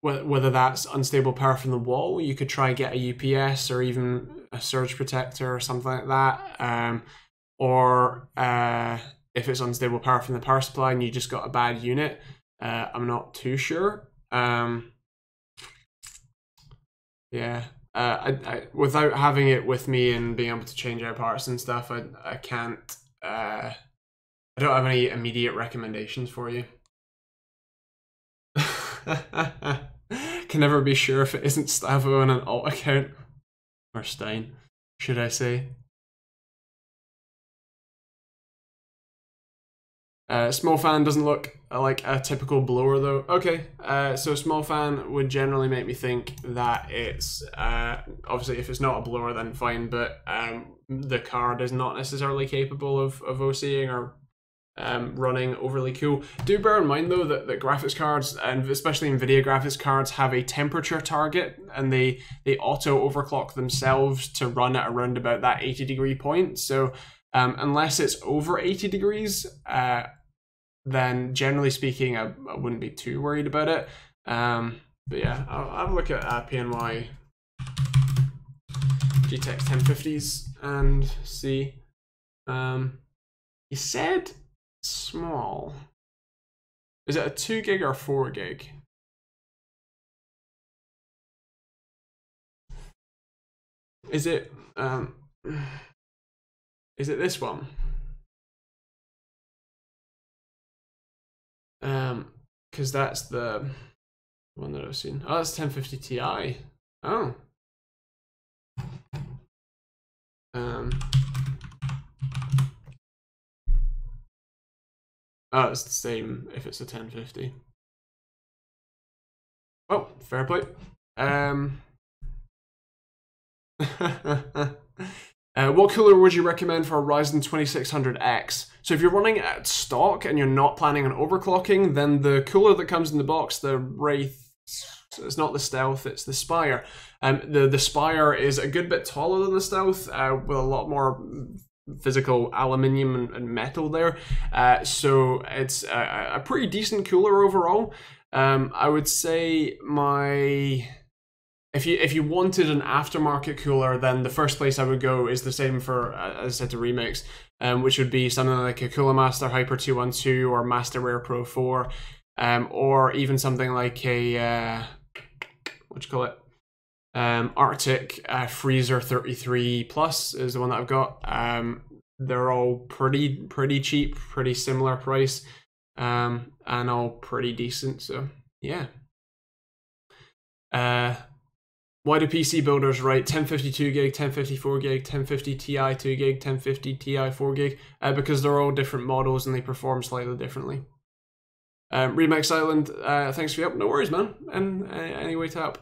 Whether that's unstable power from the wall, you could try get a UPS or even a surge protector or something like that. Or if it's unstable power from the power supply and you just got a bad unit, I'm not too sure. Yeah. Without having it with me and being able to change out parts and stuff, I can't. I don't have any immediate recommendations for you. Can never be sure if it isn't Stavo on an alt account. Or Stein, should I say. Small fan doesn't look like a typical blower though. Okay, so small fan would generally make me think that it's, obviously if it's not a blower then fine, but the card is not necessarily capable of OCing or running overly cool. Do bear in mind though that graphics cards, and especially NVIDIA graphics cards, have a temperature target and they auto overclock themselves to run at around about that 80-degree point. So unless it's over 80 degrees, then generally speaking, I wouldn't be too worried about it. But yeah, I'll have a look at PNY GTX 1050s and see. He said small. Is it a 2 gig or 4 gig? Is it this one? Because that's the one that I've seen. Oh, that's 1050 Ti. Oh. Oh, it's the same if it's a 1050. Oh, fair play. What cooler would you recommend for a Ryzen 2600X? So if you're running at stock and you're not planning on overclocking, then the cooler that comes in the box, the Wraith, it's not the Stealth, it's the Spire. The Spire is a good bit taller than the Stealth, with a lot more physical aluminium and metal there. So it's a pretty decent cooler overall. I would say if you wanted an aftermarket cooler, then the first place I would go is the same for, as I said, to Remix, which would be something like a Cooler Master Hyper 212 or Master Air Pro 4, or even something like a Arctic Freezer 33 Plus is the one that I've got. They're all pretty cheap, pretty similar price, and all pretty decent. So yeah. Why do PC builders write 1052 gig, 1054 gig, 1050 Ti 2 gig, 1050 Ti 4 gig? Because they're all different models and they perform slightly differently. Remix Island, thanks for your help. No worries, man. And any way to help.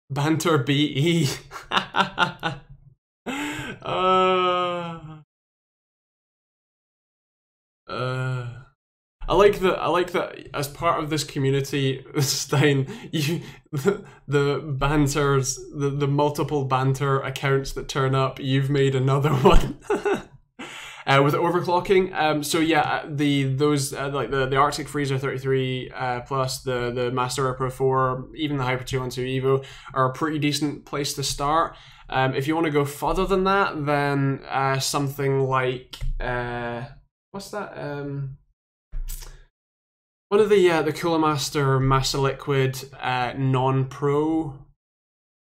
Banter BE. I like that as part of this community, Stein, the banters, the multiple banter accounts that turn up, you've made another one. With overclocking, so yeah, those like the Arctic Freezer 33 Plus, the Master Air Pro 4, even the Hyper 212 Evo are a pretty decent place to start. If you want to go further than that, then something like what's that? One of the Cooler Master Master Liquid non-pro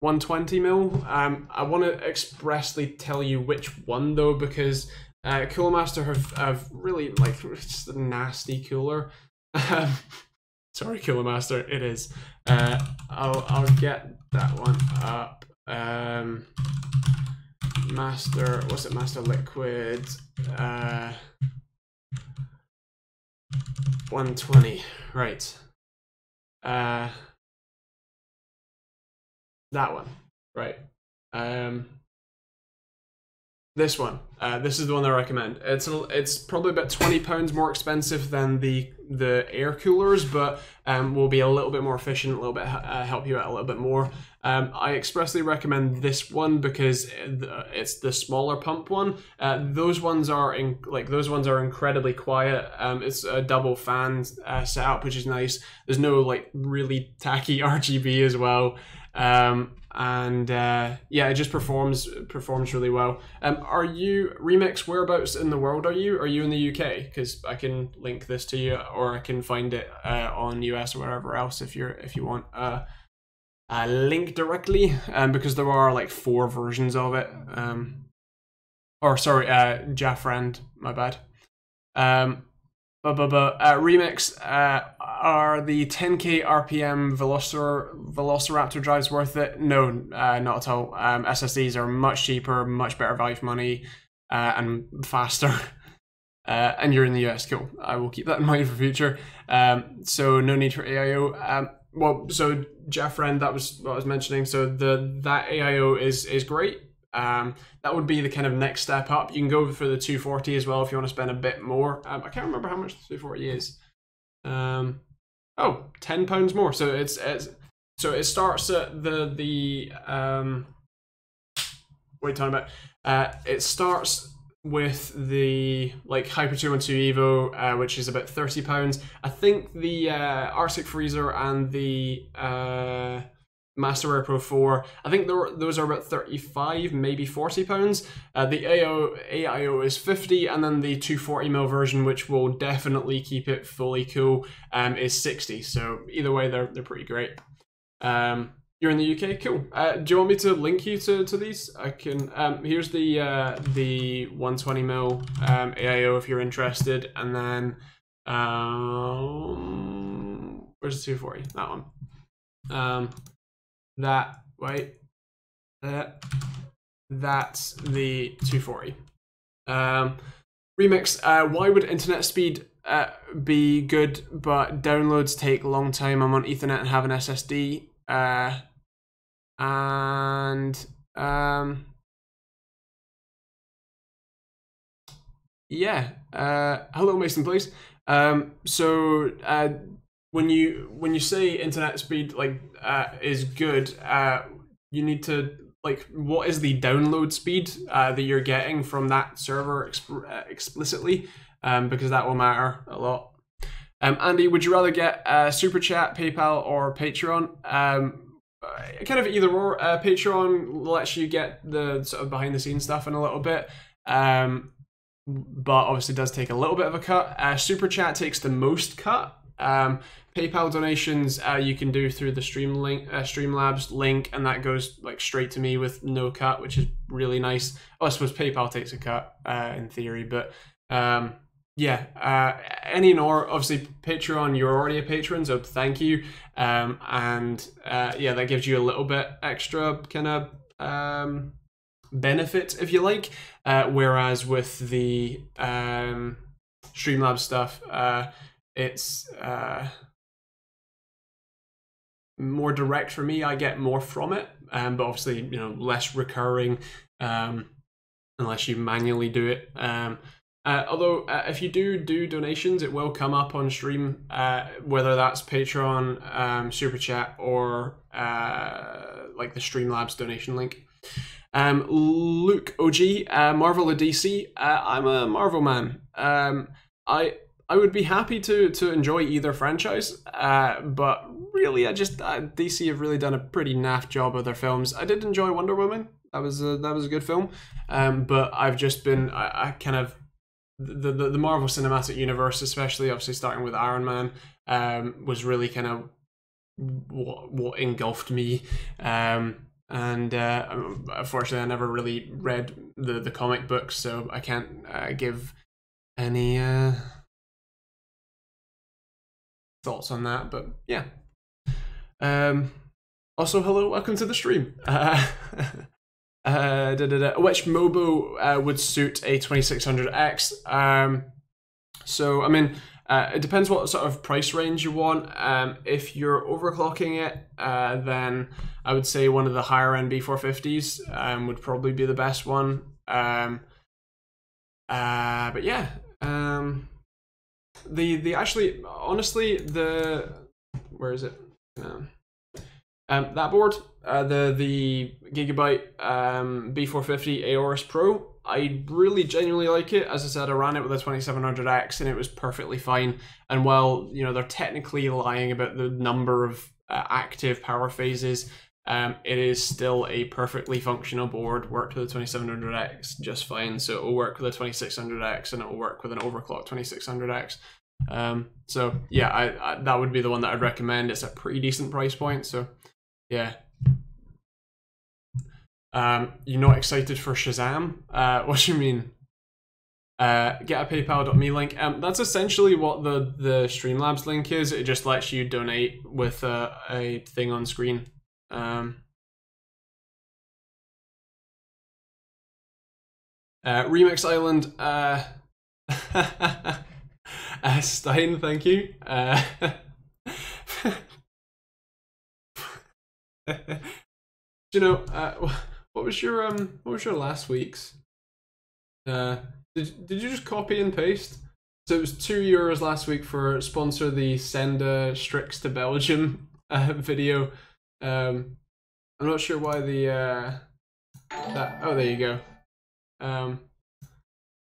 120mm. I want to expressly tell you which one though, because Cooler Master have really, like, just a nasty cooler. Sorry, Cooler Master, it is. I'll get that one up. Master, what's it? Master Liquid 120, right. That one, right. This one, this is the one I recommend. It's probably about £20 more expensive than the air coolers, but will be a little bit more efficient, a little bit help you out a little bit more. I expressly recommend this one because it's the smaller pump one. Those ones are incredibly quiet. It's a double fan setup, which is nice. There's no like really tacky RGB as well. Yeah, it just performs really well. Are you, Remix, whereabouts in the world are you? Are you in the UK? Because I can link this to you, or I can find it on US or wherever else if you want a link directly, because there are like 4 versions of it. Or sorry, Jaffrand, my bad. Remix, are the 10k RPM Velociraptor drives worth it? No, not at all. SSDs are much cheaper, much better value for money, and faster. And you're in the US, cool. I will keep that in mind for future. So no need for AIO. Well, so Jaffrand, that was what I was mentioning. So that AIO is great. That would be the kind of next step up. You can go for the 240 as well if you want to spend a bit more. I can't remember how much the 240 is. Oh, £10 more. So so it starts at the what are you talking about? It starts with the like Hyper 212 Evo, which is about £30. I think the Arctic Freezer and the Master Air Pro 4, I think those are about 35, maybe £40. The AIO is 50, and then the 240mm version, which will definitely keep it fully cool, is 60. So either way, they're pretty great. You're You're in the UK, cool. Do you want me to link you to these? I can. Here's the 120mm AIO if you're interested, and then where's the 240? That one. That's the 240. Remix. Why would internet speed be good, but downloads take a long time? I'm on Ethernet and have an SSD. Yeah. Hello, Mason, please. So when you say internet speed is good, you need to what is the download speed that you're getting from that server explicitly, because that will matter a lot. Andy, would you rather get Super Chat, PayPal, or Patreon? Kind of either or. Patreon lets you get the sort of behind the scenes stuff in a little bit, but obviously does take a little bit of a cut. Super Chat takes the most cut. PayPal donations you can do through the Streamlabs link, and that goes straight to me with no cut, which is really nice. Oh, I suppose PayPal takes a cut in theory, but yeah, any and or. Obviously Patreon, you're already a patron, so thank you. And yeah, that gives you a little bit extra kind of benefit, if you like. Whereas with the Streamlabs stuff, it's more direct for me. I get more from it, but obviously, less recurring, unless you manually do it. Although if you do donations, it will come up on stream, whether that's Patreon, Super Chat, or the Streamlabs donation link. Luke OG, Marvel or DC? I'm a Marvel man. I would be happy to enjoy either franchise, but really, DC have really done a pretty naff job of their films. I did enjoy Wonder Woman. That was a good film, but I've just been I kind of the Marvel Cinematic Universe, especially obviously starting with Iron Man, was really kind of what engulfed me. And unfortunately, I never really read the comic books, so I can't give any thoughts on that. But yeah. Also, hello, welcome to the stream. Which Mobo would suit a 2600X? So I mean, it depends what sort of price range you want. If you're overclocking it, then I would say one of the higher end B450s would probably be the best one. But yeah, the actually, honestly, where is it? That board, the Gigabyte B450 Aorus Pro, I really genuinely like it. As I said, I ran it with a 2700X and it was perfectly fine. And while they're technically lying about the number of active power phases, it is still a perfectly functional board. Worked with a 2700X just fine. So it will work with a 2600X and it will work with an overclocked 2600X. So yeah, that would be the one that I'd recommend. It's a pretty decent price point. So yeah. You're not excited for Shazam? What do you mean? Get a PayPal.me link. That's essentially what the Streamlabs link is. It just lets you donate with a thing on screen. Remix Island. Stein, thank you. You know, what was your last week's? Did you just copy and paste? So it was €2 last week for sponsor the Send Strix to Belgium video. I'm not sure why oh, there you go.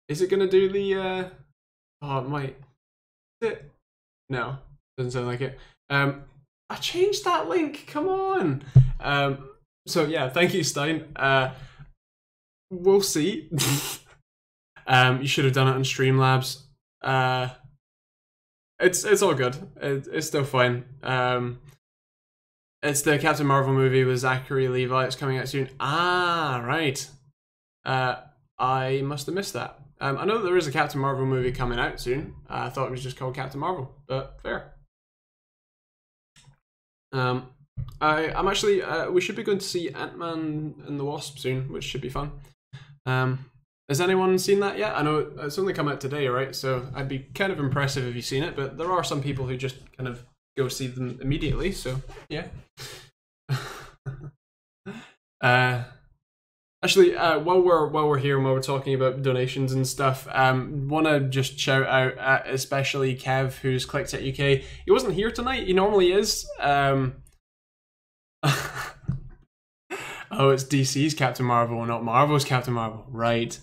Is it gonna do the oh, it might. Is it? No, doesn't sound like it. I changed that link. Come on. So yeah, thank you, Stein. We'll see. You should have done it on Streamlabs. It's all good. It's still fine. It's the Captain Marvel movie with Zachary Levi. It's coming out soon. Ah, right. I must have missed that. I know that there is a Captain Marvel movie coming out soon. I thought it was just called Captain Marvel, but fair. I'm actually, we should be going to see Ant-Man and the Wasp soon, which should be fun. Has anyone seen that yet? I know it's only come out today, right? So I'd be kind of impressive if you've seen it, but there are some people who just kind of go see them immediately, so yeah. Actually, while we're here and while we're talking about donations and stuff, want to just shout out especially Kev, who's clicked at UK. He wasn't here tonight. He normally is. Oh, it's DC's Captain Marvel, not Marvel's Captain Marvel, right?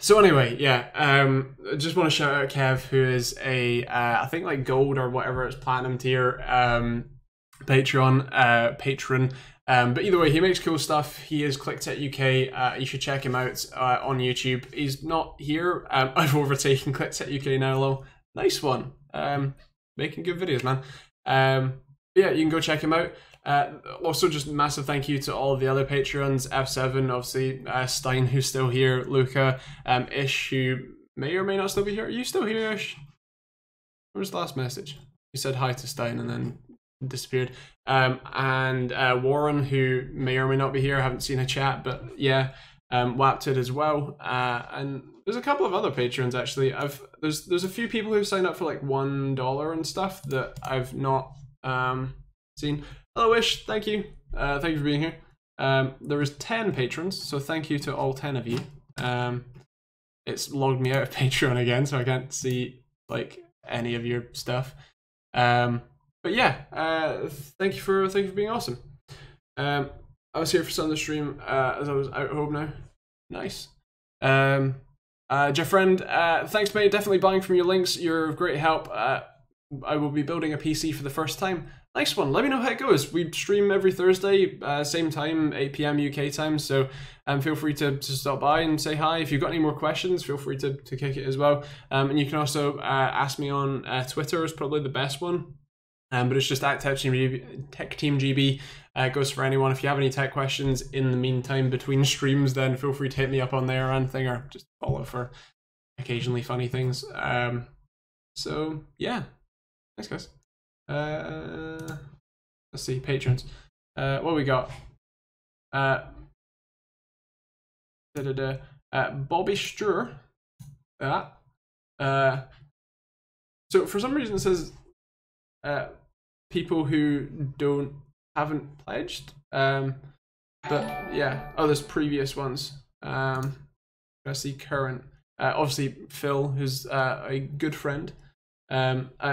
So anyway, yeah. I just want to shout out Kev, who is a I think like gold or whatever it's platinum tier patron. But either way, he makes cool stuff. He is clicked at UK. You should check him out on YouTube. He's not here. I've overtaken clicked at UK now, lol. Nice one. Making good videos, man. Yeah, you can go check him out. Also, just massive thank you to all of the other Patreons. F7, obviously, Stein, who's still here, Luca, Ish, who may or may not still be here. Are you still here, Ish? What was the last message? You said hi to Stein and then disappeared. And Warren, who may or may not be here. I haven't seen a chat, but yeah, Wapted as well. And there's a couple of other patrons actually. There's a few people who've signed up for like $1 and stuff that I've not seen. Hello, Wish. Thank you. Thank you for being here. There is 10 patrons, so thank you to all 10 of you. It's logged me out of Patreon again, so I can't see like any of your stuff. But yeah, thank you for being awesome. I was here for some of the stream as I was out home now. Nice. Jeff Friend, thanks mate. Definitely buying from your links. You're of great help. I will be building a PC for the first time. Nice one. Let me know how it goes. We stream every Thursday, same time, 8 PM UK time. So feel free to stop by and say hi. If you've got any more questions, feel free to kick it as well. And you can also ask me on Twitter is probably the best one. But it's just at TechteamGB. Goes for anyone. If you have any tech questions in the meantime between streams, then feel free to hit me up on there or anything, or just follow for occasionally funny things. So yeah, thanks guys. Let's see, patrons. What we got? Bobby Struer. So for some reason it says people who haven't pledged. But yeah. Oh, there's previous ones. Let's see, current. Obviously Phil, who's a good friend.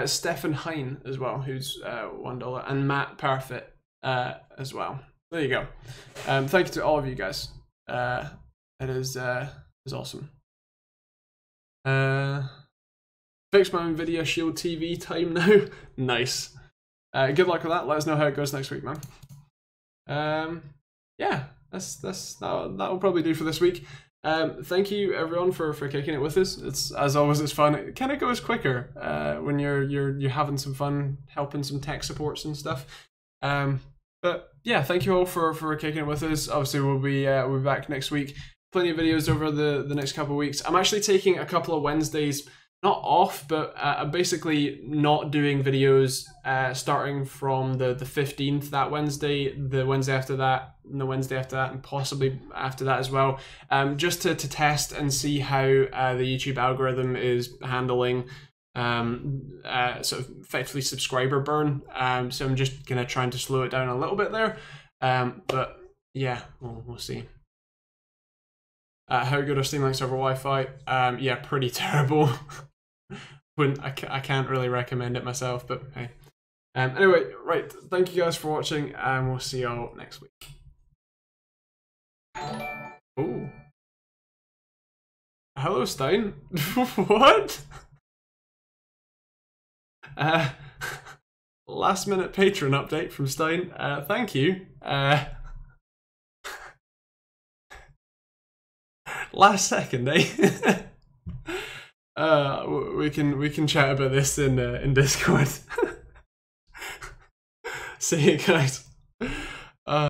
Stefan Hein as well, who's $1, and Matt Parfit as well. There you go. Thank you to all of you guys. It is awesome. Fix my NVIDIA Shield TV time now. Nice. Good luck with that. Let us know how it goes next week, man. Yeah, that'll probably do for this week. Thank you everyone for kicking it with us. It's as always, it's fun. It kind of goes quicker when you're having some fun helping some tech supports and stuff. But yeah, thank you all for kicking it with us. Obviously we'll be back next week. Plenty of videos over the next couple of weeks. I'm actually taking a couple of Wednesdays, not off, but I'm basically not doing videos starting from the 15th, that Wednesday, the Wednesday after that, and the Wednesday after that, and possibly after that as well, just to test and see how the YouTube algorithm is handling sort of effectively subscriber burn. So I'm just gonna try to slow it down a little bit there, but yeah, we'll see. How good are Steam Links over Wi-Fi? Yeah, pretty terrible. I can't really recommend it myself, but hey. Anyway, right, thank you guys for watching, and we'll see y'all next week. Oh. Hello, Stein. What? Last minute patron update from Stein. Thank you. Last second, eh? We can chat about this in Discord. See you guys.